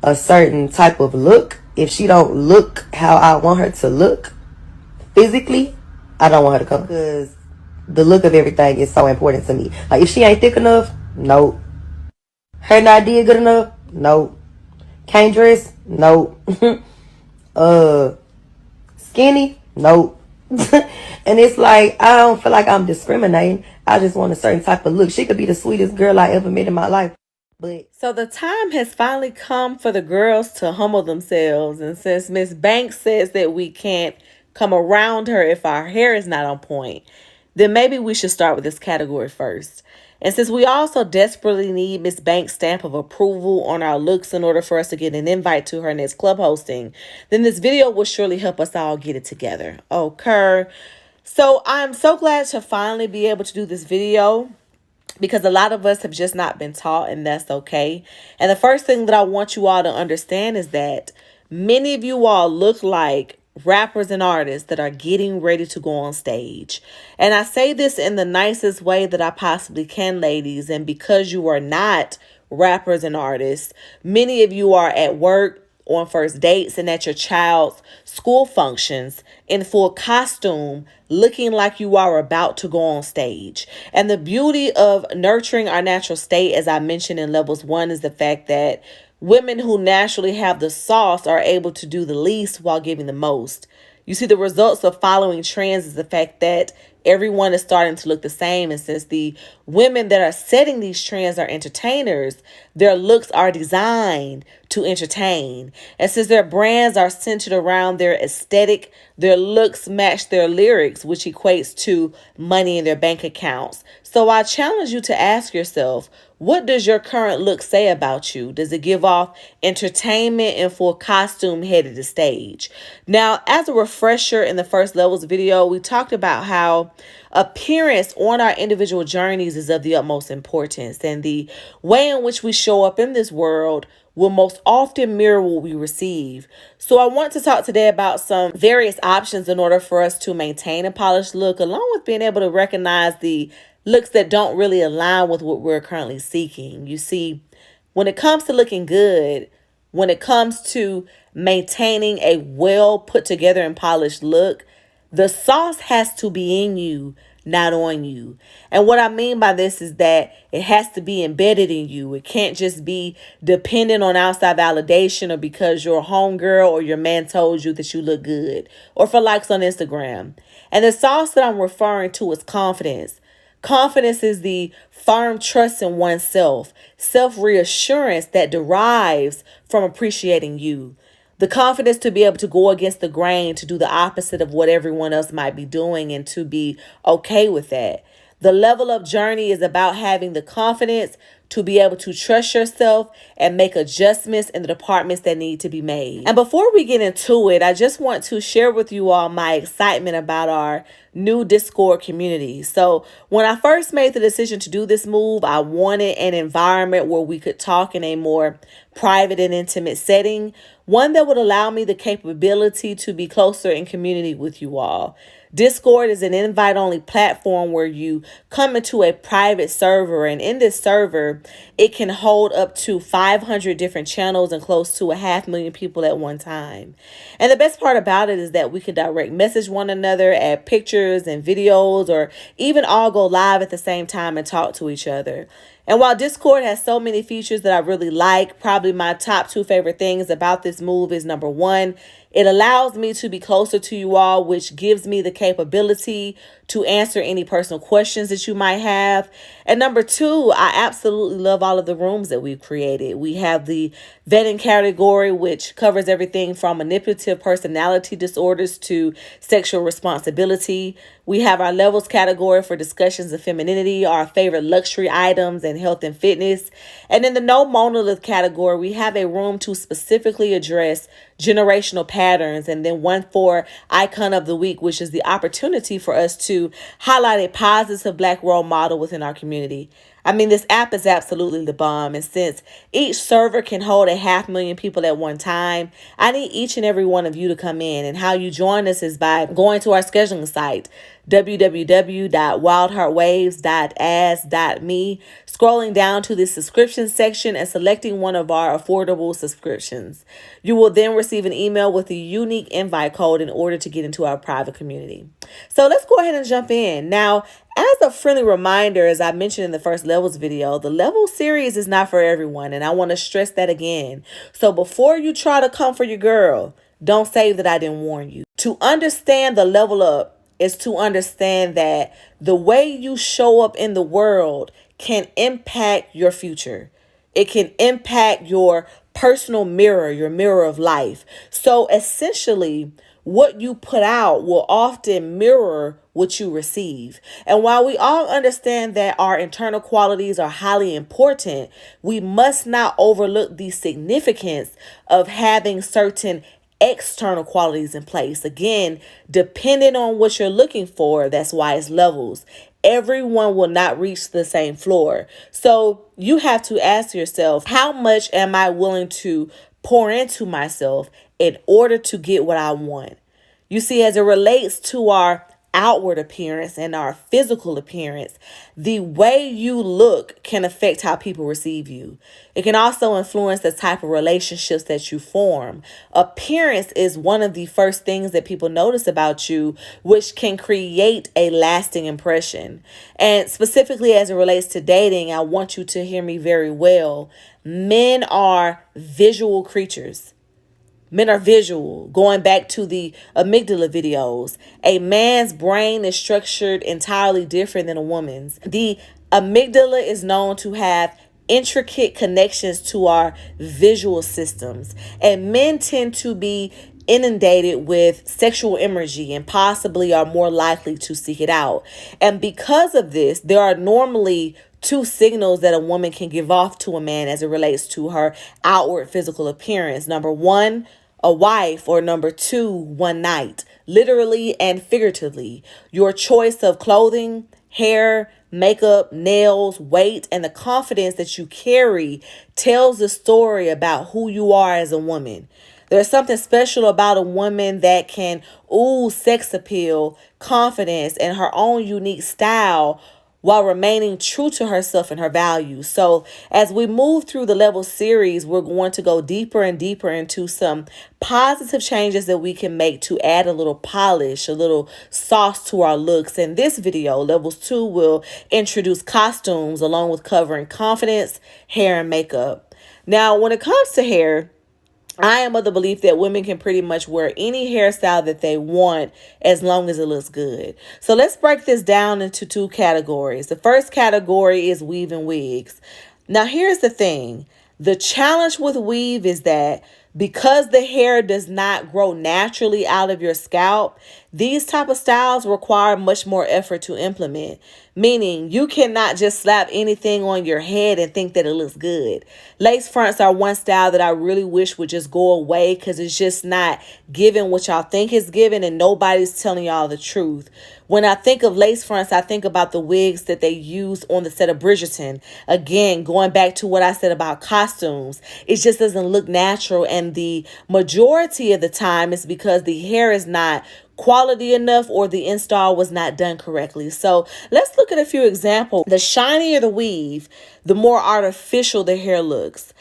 a certain type of look, if she don't look how I want her to look physically, I don't want her to come, because the look of everything is so important to me. Like, if she ain't thick enough, no. Her not did good enough, no. Can't dress, no. Skinny, no. And it's like, I don't feel like I'm discriminating. I just want a certain type of look. She could be the sweetest girl I ever met in my life. So the time has finally come for the girls to humble themselves. And since Miss Banks says that we can't come around her if our hair is not on point, then maybe we should start with this category first. And since we also desperately need Miss Banks' stamp of approval on our looks in order for us to get an invite to her next club hosting, then this video will surely help us all get it together. Okay. So I'm so glad to finally be able to do this video, because a lot of us have just not been taught, and that's okay. And the first thing that I want you all to understand is that many of you all look like rappers and artists that are getting ready to go on stage. And I say this in the nicest way that I possibly can, ladies. And because you are not rappers and artists, many of you are at work, on first dates, and at your child's school functions in full costume, looking like you are about to go on stage. And the beauty of nurturing our natural state, as I mentioned in levels 1, is the fact that women who naturally have the sauce are able to do the least while giving the most. You see, the results of following trends is the fact that everyone is starting to look the same. And since the women that are setting these trends are entertainers, their looks are designed to entertain. And since their brands are centered around their aesthetic, their looks match their lyrics, which equates to money in their bank accounts. So I challenge you to ask yourself, what does your current look say about you? Does it give off entertainment in full costume headed to stage? Now, as a refresher, in the first levels video, we talked about how appearance on our individual journeys is of the utmost importance, and the way in which we show up in this world will most often mirror what we receive. So I want to talk today about some various options in order for us to maintain a polished look, along with being able to recognize the looks that don't really align with what we're currently seeking. You see, when it comes to looking good, when it comes to maintaining a well put together and polished look, the sauce has to be in you, not on you. And what I mean by this is that it has to be embedded in you. It can't just be dependent on outside validation, or because your homegirl or your man told you that you look good, or for likes on Instagram. And the sauce that I'm referring to is confidence. Confidence is the firm trust in oneself, self-reassurance that derives from appreciating you. The confidence to be able to go against the grain, to do the opposite of what everyone else might be doing, and to be okay with that. The level up journey is about having the confidence to be able to trust yourself and make adjustments in the departments that need to be made. And before we get into it, I just want to share with you all my excitement about our new Discord community. So when I first made the decision to do this move, I wanted an environment where we could talk in a more private and intimate setting, one that would allow me the capability to be closer in community with you all. Discord is an invite-only platform where you come into a private server, and in this server, it can hold up to 500 different channels and close to 500,000 people at one time. And the best part about it is that we can direct message one another, add pictures and videos, or even all go live at the same time and talk to each other. And while Discord has so many features that I really like, probably my top 2 favorite things about this move is, number 1, it allows me to be closer to you all, which gives me the capability to answer any personal questions that you might have. And number 2, I absolutely love all of the rooms that we've created. We have the vetting category, which covers everything from manipulative personality disorders to sexual responsibility. We have our levels category for discussions of femininity, our favorite luxury items, and health and fitness. And in the no monolith category, we have a room to specifically address generational patterns, and then one for icon of the week, which is the opportunity for us to highlight a positive Black role model within our community. I mean, this app is absolutely the bomb. And since each server can hold 500,000 people at one time, I need each and every one of you to come in. And how you join us is by going to our scheduling site, www.wildheartwaves.as.me, scrolling down to the subscription section and selecting one of our affordable subscriptions. You will then receive an email with a unique invite code in order to get into our private community. So let's go ahead and jump in. Now, as a friendly reminder, as I mentioned in the first levels video, the level series is not for everyone, and I want to stress that again. So before you try to come for your girl, don't say that I didn't warn you. To understand the level up is to understand that the way you show up in the world can impact your future. It can impact your personal mirror, your mirror of life. So essentially, what you put out will often mirror what you receive. And while we all understand that our internal qualities are highly important, we must not overlook the significance of having certain external qualities in place. Again, depending on what you're looking for, that's why it's levels. Everyone will not reach the same floor. So you have to ask yourself, how much am I willing to pour into myself in order to get what I want? You see, as it relates to our outward appearance and our physical appearance, the way you look can affect how people receive you. It can also influence the type of relationships that you form. Appearance is one of the first things that people notice about you, which can create a lasting impression. And specifically as it relates to dating, I want you to hear me very well. Men are visual creatures. Men are visual. Going back to the amygdala videos, a man's brain is structured entirely different than a woman's. The amygdala is known to have intricate connections to our visual systems, and men tend to be inundated with sexual imagery and possibly are more likely to seek it out. And because of this, there are normally two signals that a woman can give off to a man as it relates to her outward physical appearance. Number one, a wife, or number two, one night, literally and figuratively. Your choice of clothing, hair, makeup, nails, weight, and the confidence that you carry tells the story about who you are as a woman. There's something special about a woman that can ooze sex appeal, confidence, and her own unique style while remaining true to herself and her values. So as we move through the level series, we're going to go deeper and deeper into some positive changes that we can make to add a little polish, a little sauce to our looks. In this video, levels 2 will introduce costumes along with covering confidence, hair, and makeup. Now, when it comes to hair, I am of the belief that women can pretty much wear any hairstyle that they want as long as it looks good. So let's break this down into two categories. The first category is weave and wigs. Now, here's the thing. The challenge with weave is that because the hair does not grow naturally out of your scalp, these type of styles require much more effort to implement. Meaning you cannot just slap anything on your head and think that it looks good. Lace fronts are one style that I really wish would just go away because it's just not giving what y'all think it's giving and nobody's telling y'all the truth. When I think of lace fronts, I think about the wigs that they used on the set of Bridgerton. Again, going back to what I said about costumes, it just doesn't look natural. And the majority of the time it's because the hair is not quality enough or the install was not done correctly. So let's look at a few examples. The shinier the weave, the more artificial the hair looks.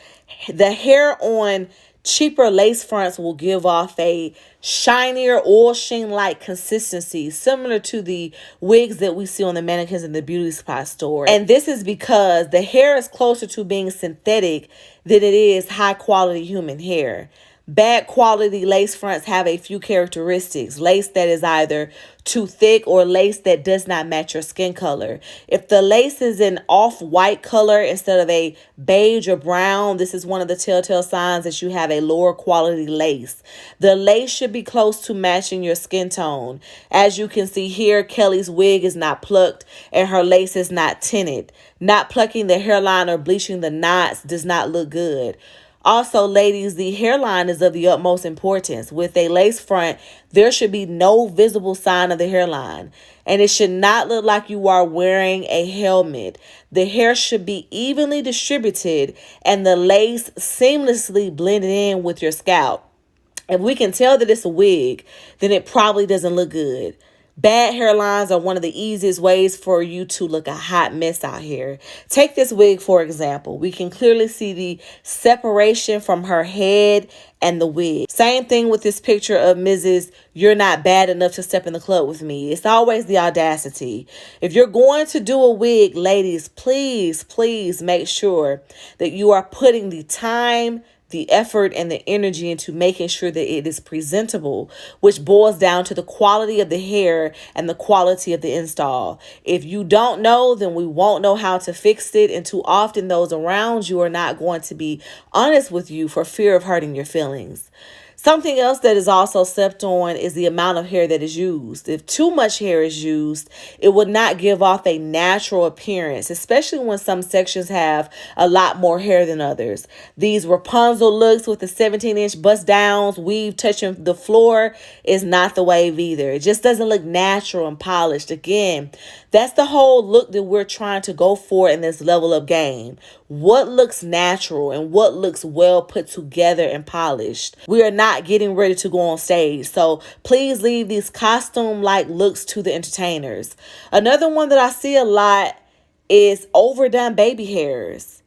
The hair on cheaper lace fronts will give off a shinier oil sheen-like consistency, similar to the wigs that we see on the mannequins in the beauty supply store. And this is because the hair is closer to being synthetic than it is high quality human hair. Bad quality lace fronts have a few characteristics. Lace that is either too thick or lace that does not match your skin color. If the lace is an off-white color instead of a beige or brown, this is one of the telltale signs that you have a lower quality lace. The lace should be close to matching your skin tone. As you can see here, Kelly's wig is not plucked and her lace is not tinted. Not plucking the hairline or bleaching the knots does not look good. Also, ladies, the hairline is of the utmost importance. With a lace front, there should be no visible sign of the hairline. And it should not look like you are wearing a helmet. The hair should be evenly distributed and the lace seamlessly blended in with your scalp. If we can tell that it's a wig, then it probably doesn't look good. Bad hairlines are one of the easiest ways for you to look a hot mess out here. Take this wig, for example. We can clearly see the separation from her head and the wig. Same thing with this picture of Mrs. You're not bad enough to step in the club with me. It's always the audacity. If you're going to do a wig, ladies, please, please make sure that you are putting the time, the effort, and the energy into making sure that it is presentable, which boils down to the quality of the hair and the quality of the install. If you don't know, then we won't know how to fix it, and too often those around you are not going to be honest with you for fear of hurting your feelings. Something else that is also stepped on is the amount of hair that is used. If too much hair is used, it will not give off a natural appearance, especially when some sections have a lot more hair than others. These Rapunzel looks with the 17-inch bust downs, weave touching the floor is not the wave either. It just doesn't look natural and polished. Again, that's the whole look that we're trying to go for in this level of game. What looks natural and what looks well put together and polished. We are not getting ready to go on stage, so please leave these costume-like looks to the entertainers. Another one that I see a lot is overdone baby hairs.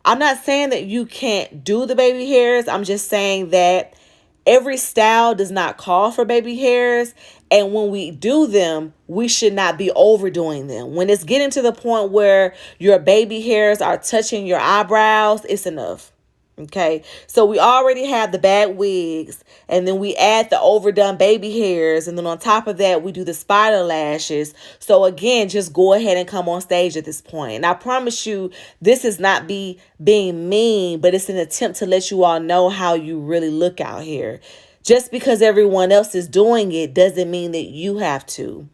I'm not saying that you can't do the baby hairs. I'm just saying that every style does not call for baby hairs. And when we do them, we should not be overdoing them. When it's getting to the point where your baby hairs are touching your eyebrows, it's enough. Okay, so we already have the bad wigs, and then we add the overdone baby hairs, and then on top of that, we do the spider lashes. So again, just go ahead and come on stage at this point. And I promise you, this is not being mean, but it's an attempt to let you all know how you really look out here. Just because everyone else is doing it doesn't mean that you have to.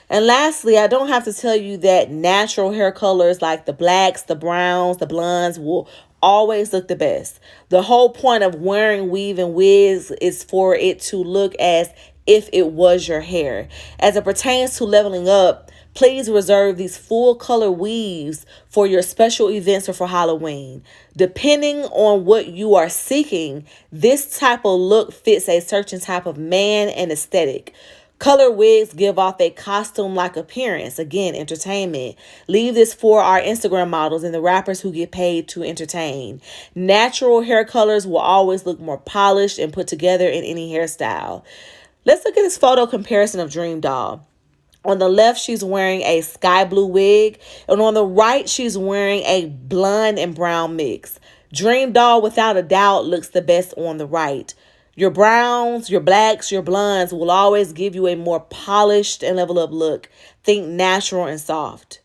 And lastly, I don't have to tell you that natural hair colors like the blacks, the browns, the blondes will always look the best. The whole point of wearing weave and wigs is for it to look as if it was your hair. As it pertains to leveling up, please reserve these full color weaves for your special events or for Halloween. Depending on what you are seeking, this type of look fits a certain type of man and aesthetic. Color wigs give off a costume-like appearance. Again, entertainment. Leave this for our Instagram models and the rappers who get paid to entertain. Natural hair colors will always look more polished and put together in any hairstyle. Let's look at this photo comparison of Dream Doll. On the left, she's wearing a sky blue wig, and on the right, she's wearing a blonde and brown mix. Dream Doll, without a doubt, looks the best on the right. Your browns, your blacks, your blondes will always give you a more polished and level up look. Think natural and soft.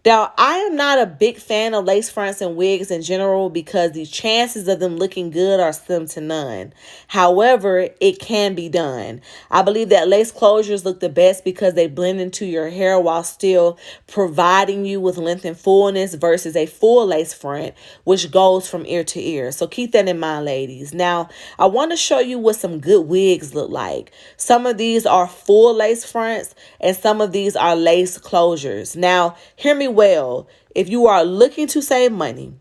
Now, I am not a big fan of lace fronts and wigs in general because the chances of them looking good are slim to none. However, it can be done. I believe that lace closures look the best because they blend into your hair while still providing you with length and fullness versus a full lace front, which goes from ear to ear. So keep that in mind, ladies. Now, I want to show you what some good wigs look like. Some of these are full lace fronts and some of these are lace closures. Now, hear me well. If you are looking to save money,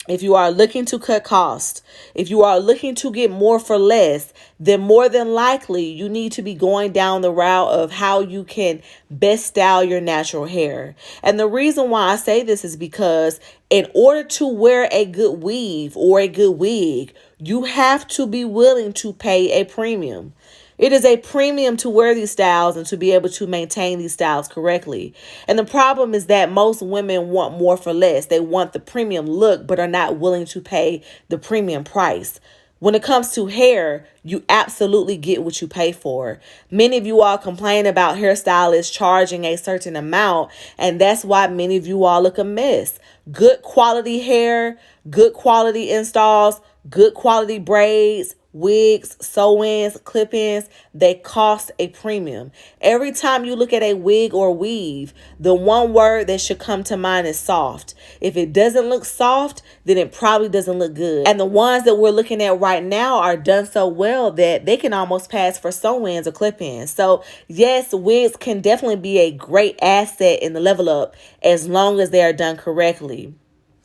if you are looking to cut costs, if you are looking to get more for less, then more than likely you need to be going down the route of how you can best style your natural hair. And the reason why I say this is because in order to wear a good weave or a good wig, you have to be willing to pay a premium. It is a premium to wear these styles and to be able to maintain these styles correctly. And the problem is that most women want more for less. They want the premium look, but are not willing to pay the premium price. When it comes to hair, you absolutely get what you pay for. Many of you all complain about hairstylists charging a certain amount, and that's why many of you all look a mess. Good quality hair, good quality installs, good quality braids, wigs, sew-ins, clip-ins, they cost a premium. Every time you look at a wig or weave, the one word that should come to mind is soft. If it doesn't look soft, then it probably doesn't look good. And the ones that we're looking at right now are done so well that they can almost pass for sew-ins or clip-ins. So yes, wigs can definitely be a great asset in the level up as long as they are done correctly.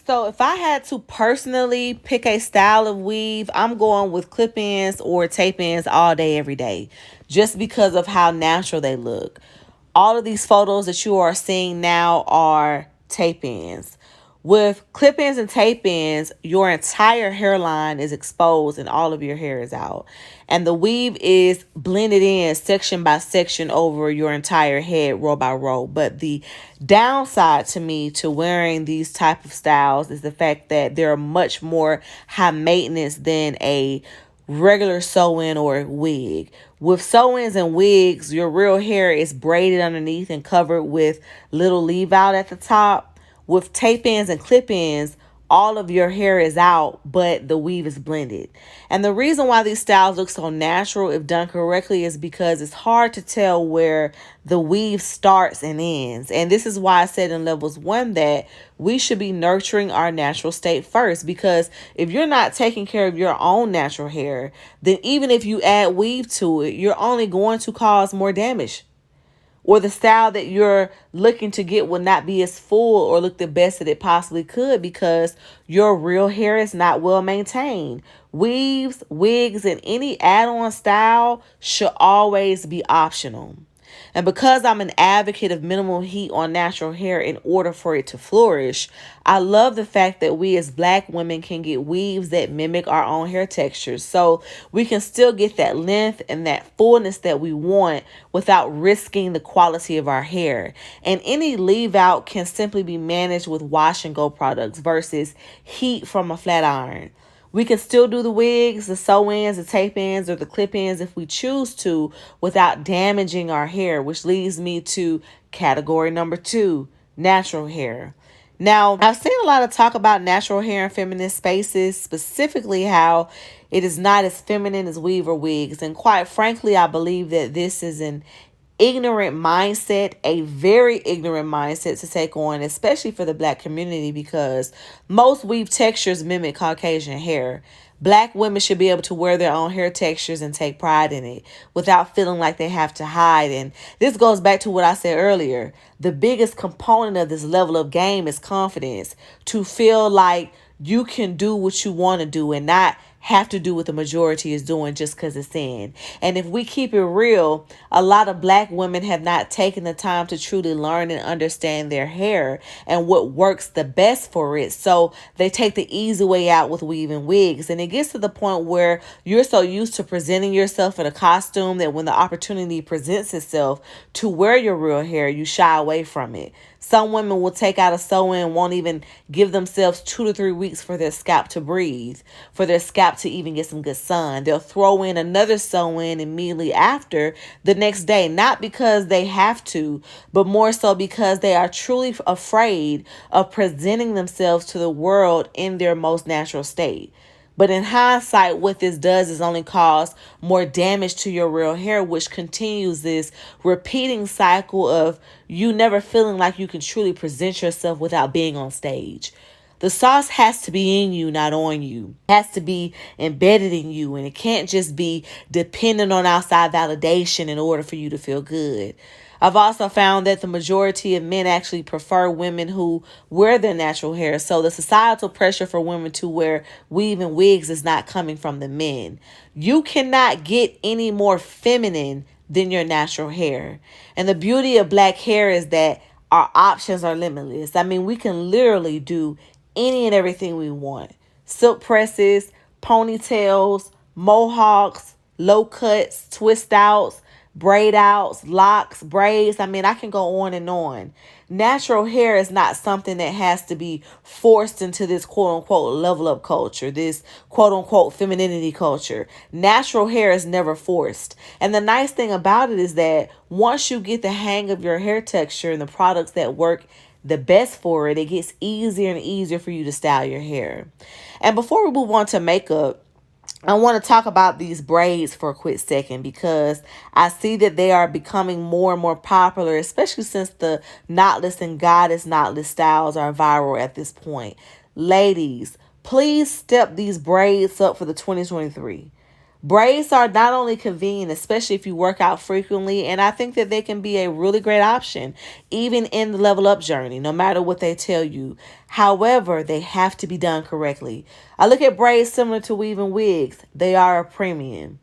So if I had to personally pick a style of weave, I'm going with clip-ins or tape-ins all day, every day, just because of how natural they look. All of these photos that you are seeing now are tape-ins. With clip-ins and tape-ins, your entire hairline is exposed and all of your hair is out. And the weave is blended in section by section over your entire head, row by row. But the downside to me to wearing these type of styles is the fact that they're much more high maintenance than a regular sew-in or wig. With sew-ins and wigs, your real hair is braided underneath and covered with little leave out at the top. With tape-ins and clip-ins, all of your hair is out, but the weave is blended. And the reason why these styles look so natural if done correctly is because it's hard to tell where the weave starts and ends. And this is why I said in levels 1 that we should be nurturing our natural state first, because if you're not taking care of your own natural hair, then even if you add weave to it, you're only going to cause more damage. Or the style that you're looking to get will not be as full or look the best that it possibly could because your real hair is not well maintained. Weaves, wigs, and any add-on style should always be optional. And because I'm an advocate of minimal heat on natural hair in order for it to flourish, I love the fact that we as Black women can get weaves that mimic our own hair textures. So we can still get that length and that fullness that we want without risking the quality of our hair. And any leave out can simply be managed with wash and go products versus heat from a flat iron. We can still do the wigs, the sew-ins, the tape-ins, or the clip-ins if we choose to without damaging our hair, which leads me to category number 2, natural hair. Now, I've seen a lot of talk about natural hair in feminist spaces, specifically how it is not as feminine as weave or wigs. And quite frankly, I believe that this is an ignorant mindset, a very ignorant mindset to take on, especially for the Black community, because most weave textures mimic Caucasian hair. Black women should be able to wear their own hair textures and take pride in it without feeling like they have to hide. And this goes back to what I said earlier. The biggest component of this level of game is confidence, to feel like you can do what you want to do and not have to do what the majority is doing just because it's in. And if we keep it real, a lot of Black women have not taken the time to truly learn and understand their hair and what works the best for it. So they take the easy way out with weaving wigs. And it gets to the point where you're so used to presenting yourself in a costume that when the opportunity presents itself to wear your real hair, you shy away from it. Some women will take out a sew-in, won't even give themselves 2 to 3 weeks for their scalp to breathe, for their scalp to even get some good sun. They'll throw in another sew-in immediately after the next day, not because they have to, but more so because they are truly afraid of presenting themselves to the world in their most natural state. But in hindsight, what this does is only cause more damage to your real hair, which continues this repeating cycle of you never feeling like you can truly present yourself without being on stage. The sauce has to be in you, not on you. It has to be embedded in you, and it can't just be dependent on outside validation in order for you to feel good. I've also found that the majority of men actually prefer women who wear their natural hair. So the societal pressure for women to wear weave and wigs is not coming from the men. You cannot get any more feminine than your natural hair. And the beauty of Black hair is that our options are limitless. I mean, we can literally do any and everything we want. Silk presses, ponytails, mohawks, low cuts, twist outs, braid outs, locks, braids. I mean, I can go on and on. Natural hair is not something that has to be forced into this quote unquote level up culture, this quote unquote femininity culture. Natural hair is never forced. And the nice thing about it is that once you get the hang of your hair texture and the products that work the best for it, it gets easier and easier for you to style your hair. And before we move on to makeup, I want to talk about these braids for a quick second because I see that they are becoming more and more popular, especially since the knotless and goddess knotless styles are viral at this point. Ladies, please step these braids up for the 2023. Braids are not only convenient, especially if you work out frequently, and I think that they can be a really great option, even in the level up journey, no matter what they tell you. However, they have to be done correctly. I look at braids similar to weaving wigs. They are a premium.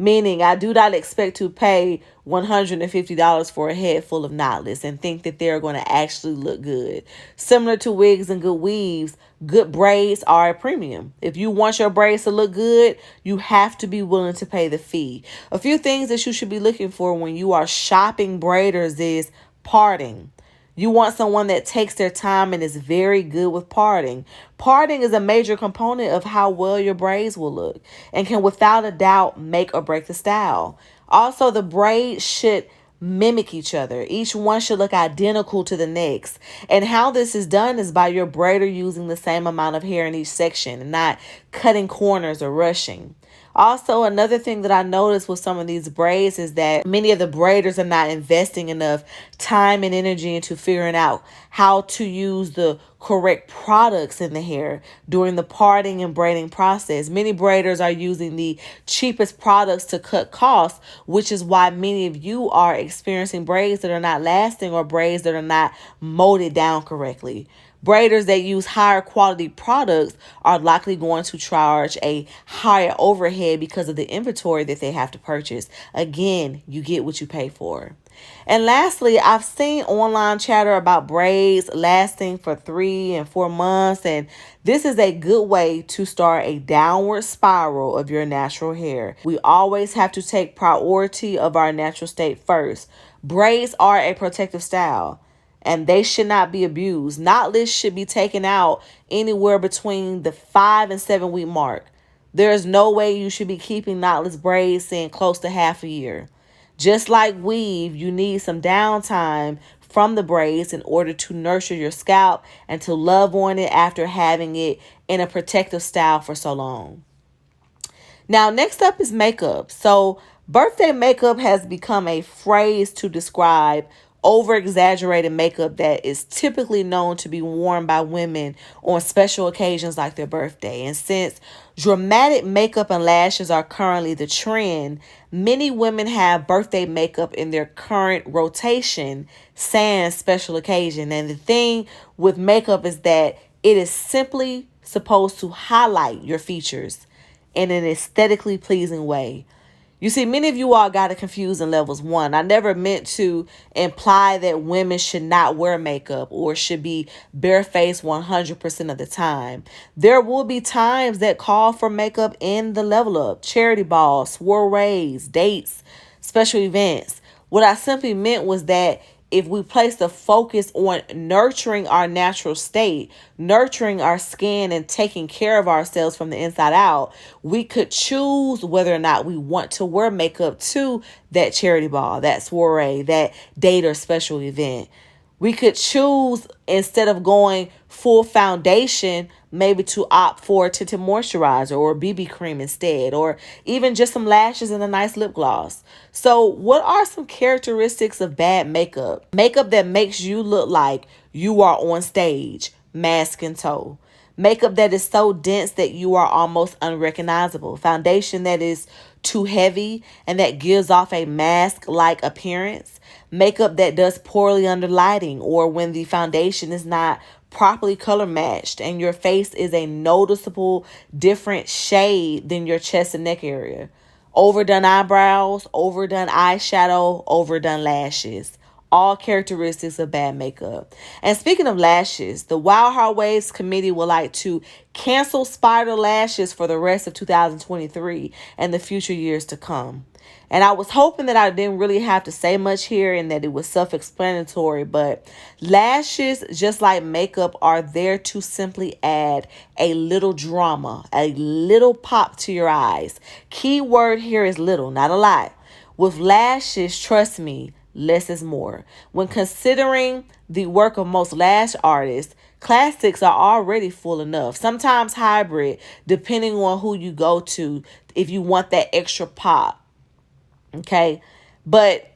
Meaning, I do not expect to pay $150 for a head full of knotless and think that they're going to actually look good. Similar to wigs and good weaves, good braids are a premium. If you want your braids to look good, you have to be willing to pay the fee. A few things that you should be looking for when you are shopping braiders is parting. You want someone that takes their time and is very good with parting. Parting is a major component of how well your braids will look and can without a doubt make or break the style. Also, the braids should mimic each other. Each one should look identical to the next. And how this is done is by your braider using the same amount of hair in each section and not cutting corners or rushing. Also, another thing that I noticed with some of these braids is that many of the braiders are not investing enough time and energy into figuring out how to use the correct products in the hair during the parting and braiding process. Many braiders are using the cheapest products to cut costs, which is why many of you are experiencing braids that are not lasting or braids that are not molded down correctly. Braiders that use higher quality products are likely going to charge a higher overhead because of the inventory that they have to purchase. Again, you get what you pay for. And lastly, I've seen online chatter about braids lasting for 3 and 4 months, and this is a good way to start a downward spiral of your natural hair. We always have to take priority of our natural state first. Braids are a protective style, and they should not be abused. Knotless should be taken out anywhere between the 5 and 7 week mark. There is no way you should be keeping knotless braids in close to half a year. Just like weave, you need some downtime from the braids in order to nurture your scalp and to love on it after having it in a protective style for so long. Now, next up is makeup. So, birthday makeup has become a phrase to describe over exaggerated makeup that is typically known to be worn by women on special occasions like their birthday. And since dramatic makeup and lashes are currently the trend, many women have birthday makeup in their current rotation, sans special occasion. And the thing with makeup is that it is simply supposed to highlight your features in an aesthetically pleasing way. You see, many of you all got it confused in levels 1. I never meant to imply that women should not wear makeup or should be barefaced 100% of the time. There will be times that call for makeup in the level up: charity balls, soirees, dates, special events. What I simply meant was that if we place the focus on nurturing our natural state, nurturing our skin, and taking care of ourselves from the inside out, we could choose whether or not we want to wear makeup to that charity ball, that soiree, that date or special event. We could choose, instead of going full foundation, maybe to opt for a tinted moisturizer or BB cream instead, or even just some lashes and a nice lip gloss. So what are some characteristics of bad makeup? Makeup that makes you look like you are on stage, mask and toe. Makeup that is so dense that you are almost unrecognizable. Foundation that is too heavy and that gives off a mask-like appearance. Makeup that does poorly under lighting or when the foundation is not properly color matched and your face is a noticeable different shade than your chest and neck area. Overdone eyebrows, overdone eyeshadow, overdone lashes. All characteristics of bad makeup. And speaking of lashes, the Wild Heartwaves committee would like to cancel spider lashes for the rest of 2023 and the future years to come. And I was hoping that I didn't really have to say much here and that it was self-explanatory, but lashes, just like makeup, are there to simply add a little drama, a little pop to your eyes. Key word here is little, not a lot. With lashes, trust me, less is more. When considering the work of most lash artists, classics are already full enough. Sometimes hybrid, depending on who you go to, if you want that extra pop. Okay, but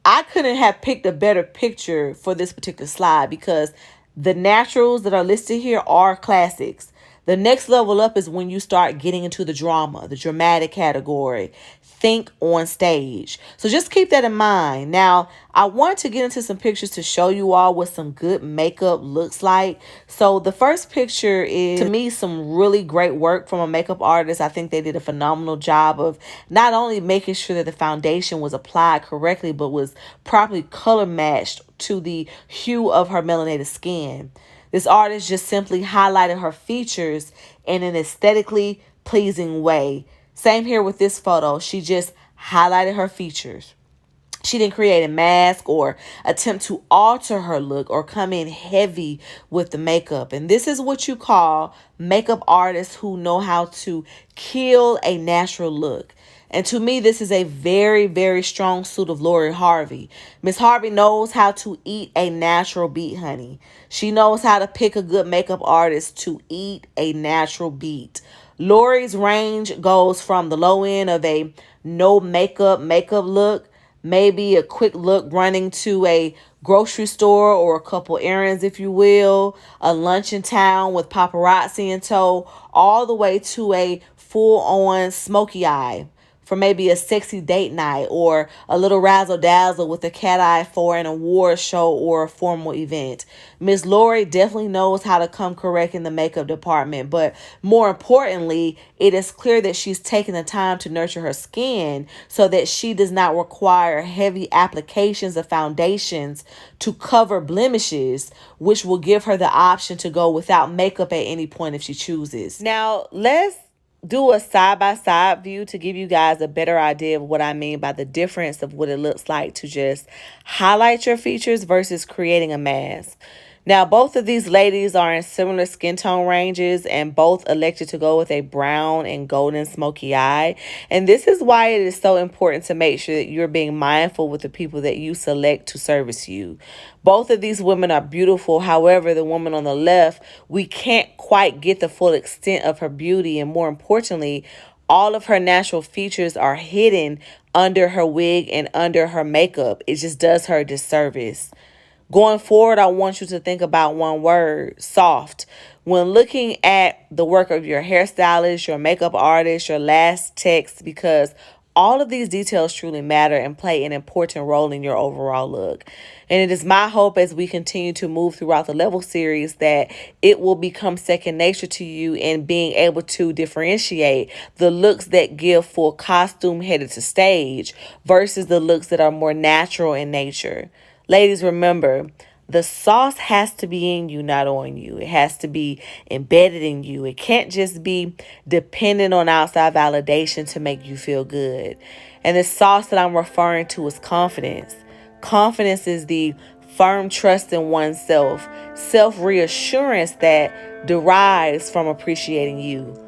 I couldn't have picked a better picture for this particular slide because the naturals that are listed here are classics. The next level up is when you start getting into the drama, the dramatic category. Think on stage. So just keep that in mind. Now, I want to get into some pictures to show you all what some good makeup looks like. So the first picture is, to me, some really great work from a makeup artist. I think they did a phenomenal job of not only making sure that the foundation was applied correctly, but was properly color matched to the hue of her melanated skin. This artist just simply highlighted her features in an aesthetically pleasing way. Same here with this photo. She just highlighted her features. She didn't create a mask or attempt to alter her look or come in heavy with the makeup. And this is what you call makeup artists who know how to kill a natural look. And to me, this is a very, very strong suit of Lori Harvey. Miss Harvey knows how to eat a natural beat, honey. She knows how to pick a good makeup artist to eat a natural beat. Lori's range goes from the low end of a no makeup look, maybe a quick look running to a grocery store or a couple errands, if you will, a lunch in town with paparazzi in tow, all the way to a full-on smoky eye for maybe a sexy date night or a little razzle dazzle with a cat eye for an award show or a formal event. Miss Lori definitely knows how to come correct in the makeup department, but more importantly, it is clear that she's taking the time to nurture her skin so that she does not require heavy applications of foundations to cover blemishes, which will give her the option to go without makeup at any point if she chooses. Now, let's do a side-by-side view to give you guys a better idea of what I mean by the difference of what it looks like to just highlight your features versus creating a mask. Now, both of these ladies are in similar skin tone ranges and both elected to go with a brown and golden smoky eye. And this is why it is so important to make sure that you're being mindful with the people that you select to service you. Both of these women are beautiful. However, the woman on the left, we can't quite get the full extent of her beauty. And more importantly, all of her natural features are hidden under her wig and under her makeup. It just does her a disservice. Going forward, I want you to think about one word: soft. When looking at the work of your hairstylist, your makeup artist, your last text, because all of these details truly matter and play an important role in your overall look. And it is my hope as we continue to move throughout the level series that it will become second nature to you in being able to differentiate the looks that give full costume headed to stage versus the looks that are more natural in nature. Ladies, remember, the sauce has to be in you, not on you. It has to be embedded in you. It can't just be dependent on outside validation to make you feel good. And the sauce that I'm referring to is confidence. Confidence is the firm trust in oneself, self-reassurance that derives from appreciating you.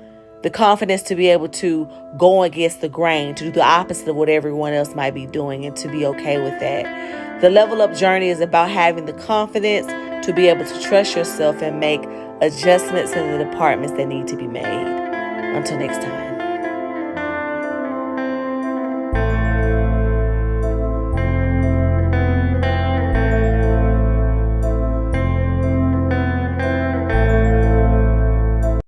The confidence to be able to go against the grain, to do the opposite of what everyone else might be doing, and to be okay with that. The level up journey is about having the confidence to be able to trust yourself and make adjustments in the departments that need to be made. Until next time.